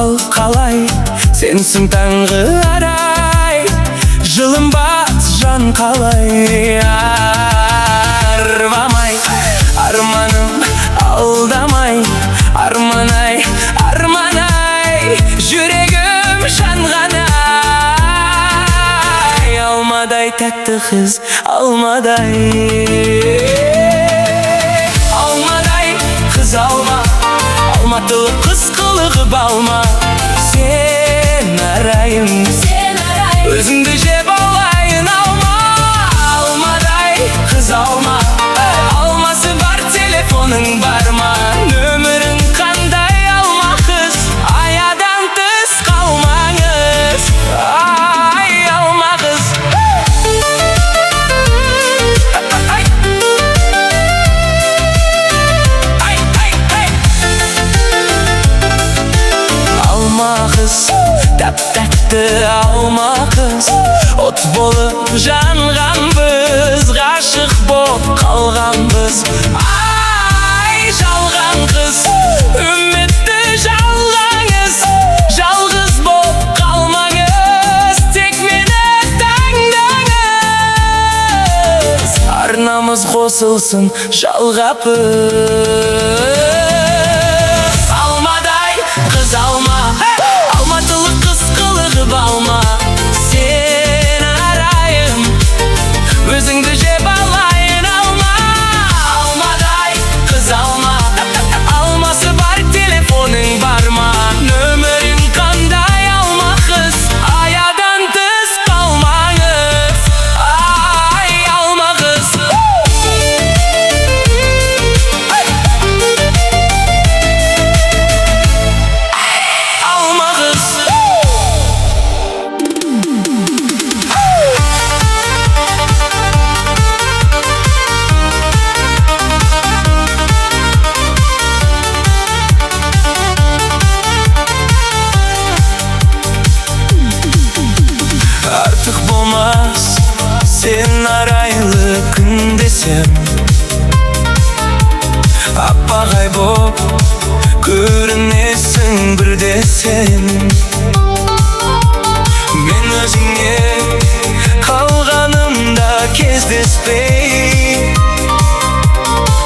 ал қалай, сенсің таңғы арай, жылынбас жан қалай. Армамай, арманым алдамай, арманай, арманай, жүрегім жанғанай. Алмадай тәтті қыз, алмадай. Алмадай қыз алма, алматылық қыз қылығы балма. Сен арайым, өзіңді жеп алайын алма. Алмадай қыз алма, алмасы бар телефоның бар ма? Нөмірің қандай алма қыз, аядан тыс қалмаңыз. Ай, алма қыз. Алма қыз, тәп-тәтті алма қыз, от болып жанғанбыз, ғашық боп қалғанбыз. Ай, жалған қыз, үмітті жалғаңыз, жалғыз боп қалмаңыз, тек мені таңдаңыз. Арнамыз қосылсын жалғапыз. Алмадай қыз алма, алматылық қыз қылығы балма. Сен арайым, өзіңді жеп алайын алма. Алмадай қыз алма, алмасы бар телефоның бар ма? Нөмірің қандай алма қыз, аядан тыс қалмаңыз. Ай, алма қыз. Алма қыз. Артық болмас сен арайлы күн десем, аппағай боп көрінесің бір десем. Мен өзіңе қалғанымда кездеспей,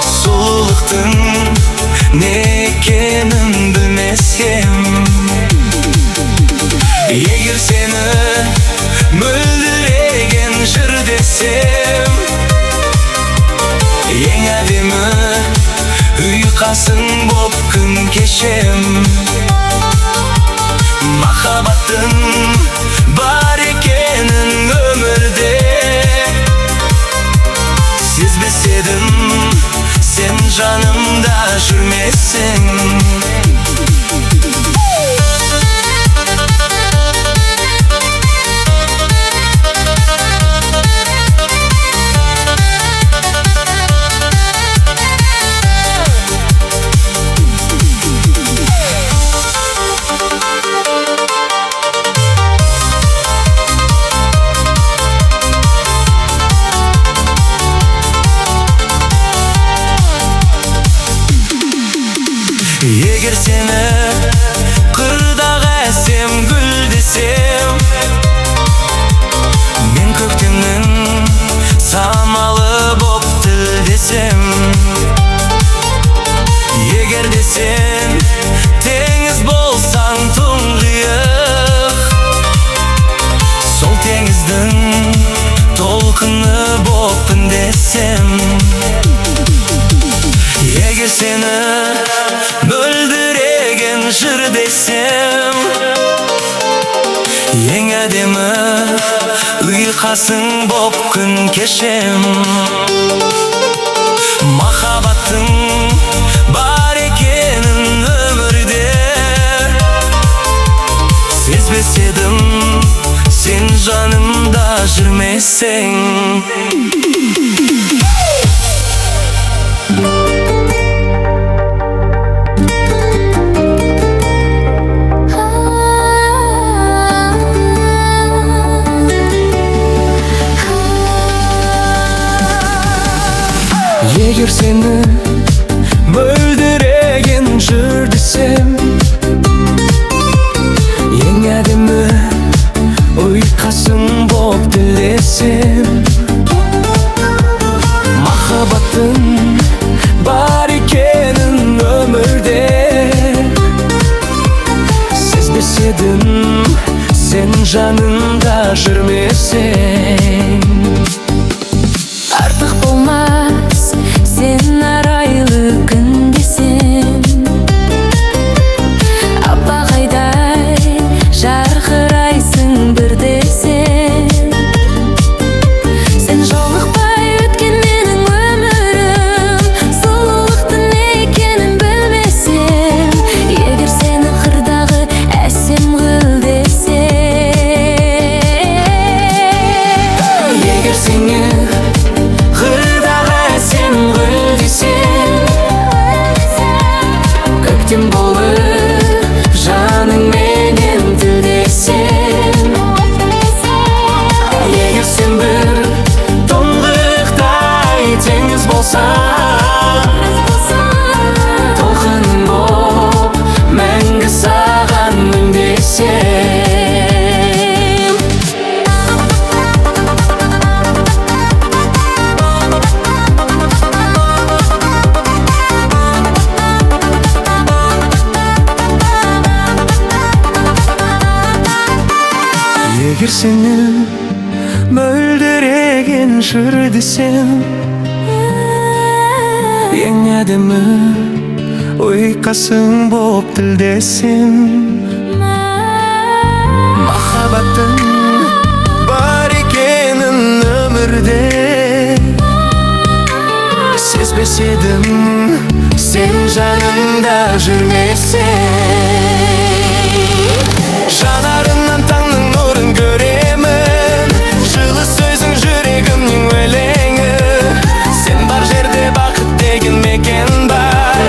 сұлулықтың не екенін білмесем. Егер сені мөлдіреген жыр десем, ең әдемі ұйқасың боп күн кешем. Махаббаттың бар екенін өмірде сезбес едім, сен жанымда жүрмесің. Егер сені қырдағы әсем гүл десем, мен көктемнің самалы боп тілдесем. Егер де сен теңіз болсаң тұңғиық, сол теңіздің толқыны боп үндесем. Егер сені мөлдіреген жыр десем, ең әдемі ұйқасың боп күн кешем. Махаббаттың бар екенін өмірде сезбес едім, сен жанымда жүрмесең. Егер сені мөлдіреген жыр десем, едім, сен жанымда жүрмесең. Артық болмас сен арайлы күн десем, аппағайдай жарқырайсың бір десем. Сен жолықпай өткен менің өмірім, сұлулықтың не екенін білмесем, егер сені қырдағы әсем гүл десем. Егер сені қырдағы әсем гүл десем, көктем болып жаныңменен тілдесем. Егер сен бір тұңғиықтай теңіз болсаң, толқыным боп мәңгі саған үндесем. Егер сені мөлдіреген жыр десем, ең әдемі ұйқасың боп тілдесем. Махаббаттың бар екенін өмірде сезбес едім, сен жанымда жүрмесең. Жанарыңнан таңның нұрын көремін, жылы сөзің жүрегімнің өлеңі. Сен бар жерде бақыт деген мекен бар,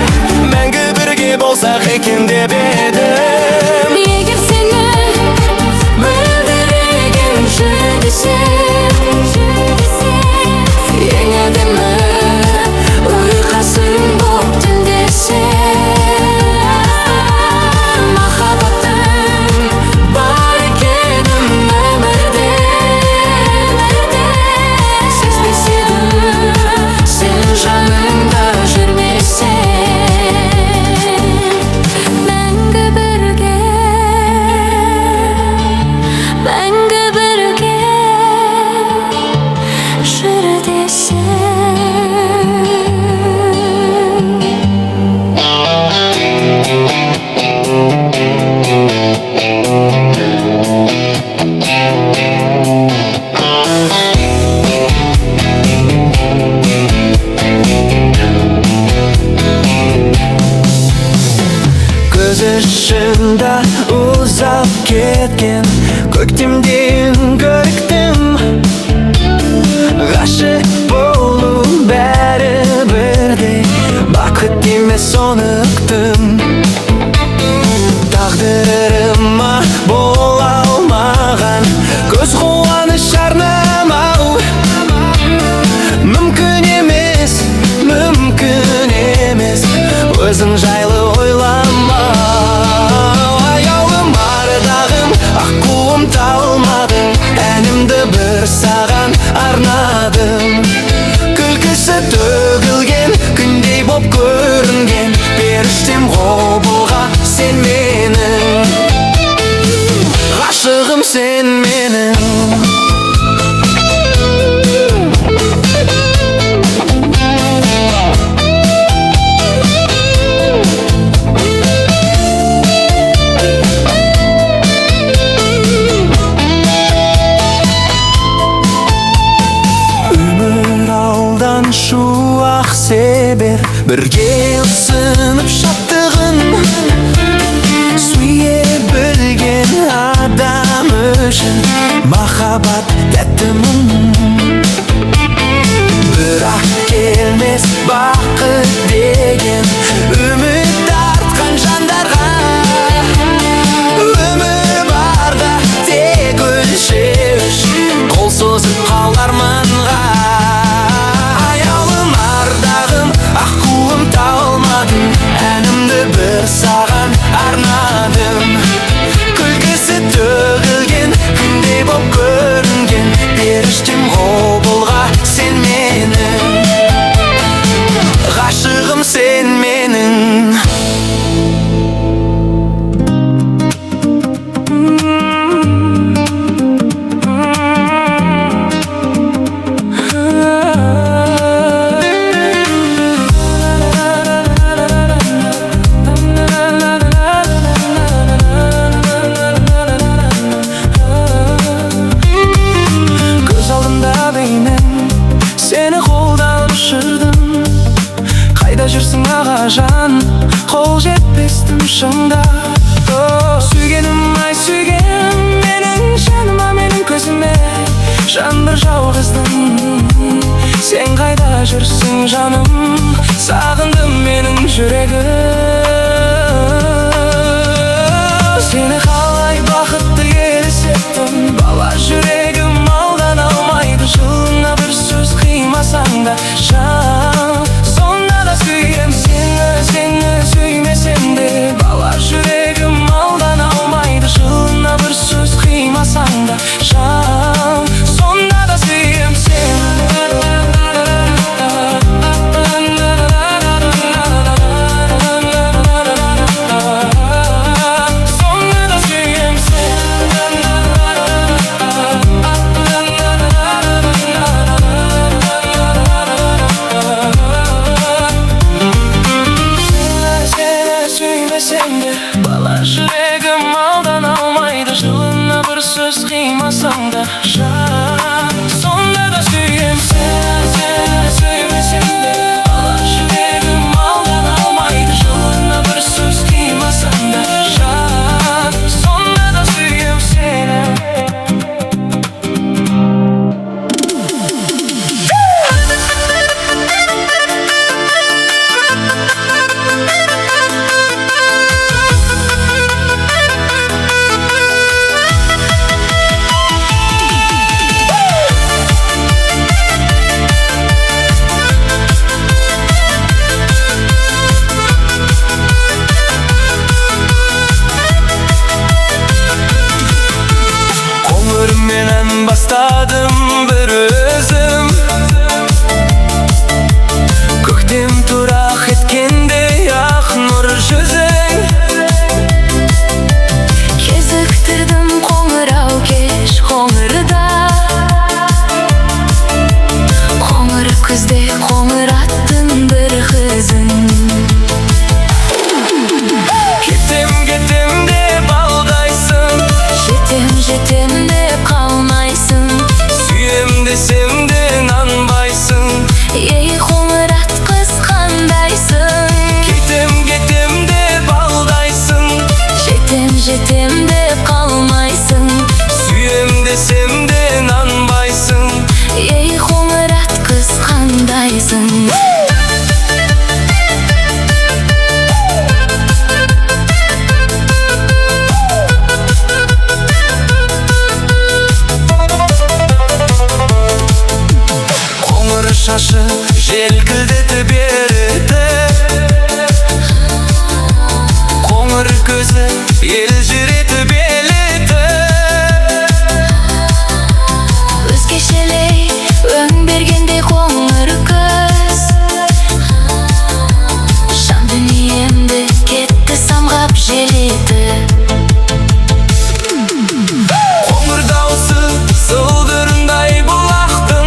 мәңгі бірге болсақ екен деп едім. Егер сені мөлдіреген жыр десем, ең әдемі ұйқасың боп тілдесем. Көз ұшында ұзап кеткен көктемден көріктім. Ғашық болу бәрі бірдей, бақыт емес соны ұқтым. Тағдырыма бола алмаған көз қуаныш арнамау мүмкін емес, мүмкін емес, өзің жайлы ойламау. Аяулым ардағым, аққуым талмадың, әнімді бір саған арнадым. Күлкісі төгілген күндей боп көрінген періштем құбылға сен менің, ғашығым сен менің. Шуақ себер бірге ұсынып шаттығын, сүйе білген адам үшін махаббат тәтті мұң. Бірақ келмес бақыт деген үміт артқан жандарға, өмір барда тек өлшеуіш қол созып қаларманға. Аққуым тал жаным, сағындым менің жүрегім. Сені қалай бақытты елестеттім, бала жүрегім алдан алмайды. Жылына бір сөз қимасаң да жан, сонда да сүйем сені. Сені сүймесем де бала жүрегім алдан алмайды. Жылына бір сөз қимасаң да жан, сонда да сүйем сені. Бала жүрегім алдан алмайды. Жылына бір сөз қимасаң да жан, сонда да сүйем сені. Сүймесем де бала жүрегім алдан алмайды. Жылына бір сөз қимасаң да жан, сонда да сүйем сені. Менен бастадым бір өзім, көктем турақ еткендей ақ нұр жүзің. Кезіктірдім қоңырау кеш қоңырда, қоңыр күзде қоңыраттың бір қызын. Кетем кетем деп алдайсың, Жетем жетем деп қалмайсың. сүйем десем де нанбайсың. Ей қоңырат қыз қандайсың. Кетем кетем деп алдайсың, Жетем жетем деп қалмайсың. сүйем десем де нанбайсың. Ей қоңырат қыз қандайсың. Шашы желкілдетіп береді, қоңыр көзі елжіретіп еледі. Өзгешелей өң бергенде қоңыр көз, жан дүниемді кетті самғап желеді. Қоңыр даусы сылдырындай бұлақтың,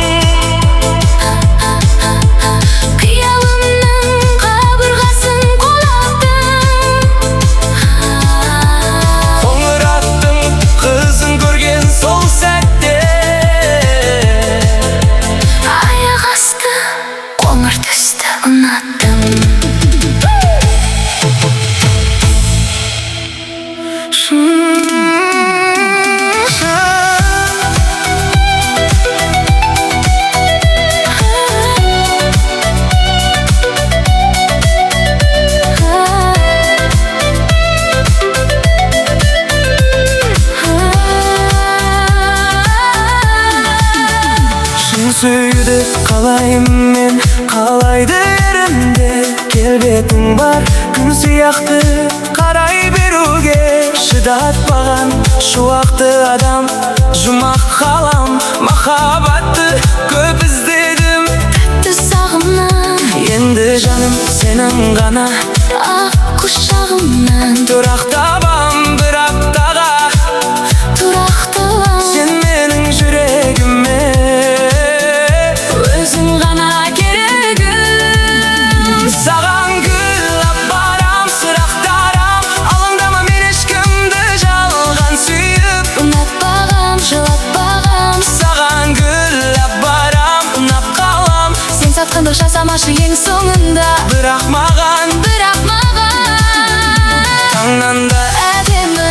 сүйді қалаймын мен, қалайды ерімде. Келбетің бар күн сияқты қарай беруге, шыдатпаған шуақты адам, жұмақ қалам. Махаббатты көп іздедім, Тәтті сағымнан, енді жаным сенің ғана. ақ құшағымнан Тұрақтабам бір аптаға, тұрақталам. сен менің жүрегіме Өзің ғана керегім. саған гүл апарам, сұрақтарам. Алаңдама, мен ешкімді жалған сүйіп Ұнатпағам, жылатпағам, саған гүл апарам, ұнап қалам. сен сатқындық жасамашы ең соңында. Бірақ маған таңнан да әдемі,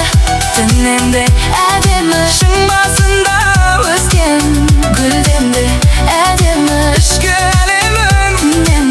түннен де әдемі, шың басында өскен гүлден де әдемі. ішкі әлемің мен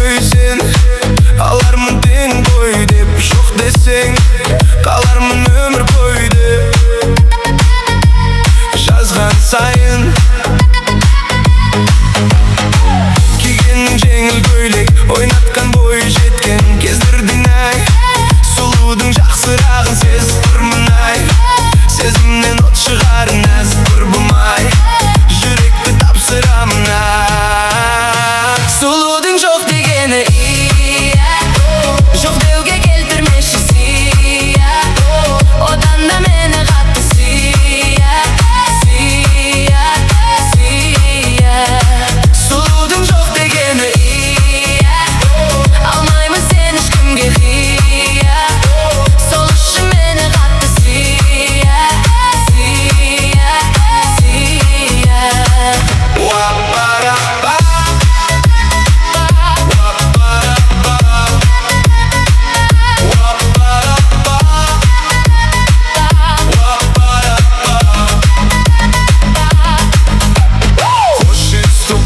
көйсен, алармын тең бой деп. Жоқ десең, қалармын өмір бойды. Жазған сайын кигенің жеңіл көйлек, ойнатқан бой жеткен кездердің ай. Сұлудың жақсырағын сезіп тұрмын ай. Сезімнен от шығар нәзік құрбымай, жүректі тапсырамын ай. Сұлудың жоқ дегені iya, жоқ деуге келтірмеші сия. Одан да мені қатты сия, сия, сия. Сұлудың жоқ дегені iya, алмаймын сен ешкімге қия. Сол үшін мені қатты сия, сия, сия. Уап-парап-па, уап-парап-па, уап-парап-па, уап-парап-па. Хош есту,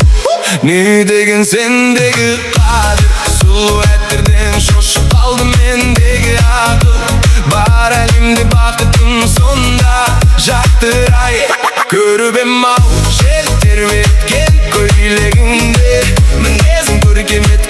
не деген сендегі қадір. Сұлу әттерден шошып қалдым мендегі ақыл. Бар әлемде бақытым сонда жақтырай. Көріп ем ау жел тербеткен көйлегіңде, мінезің көркем ет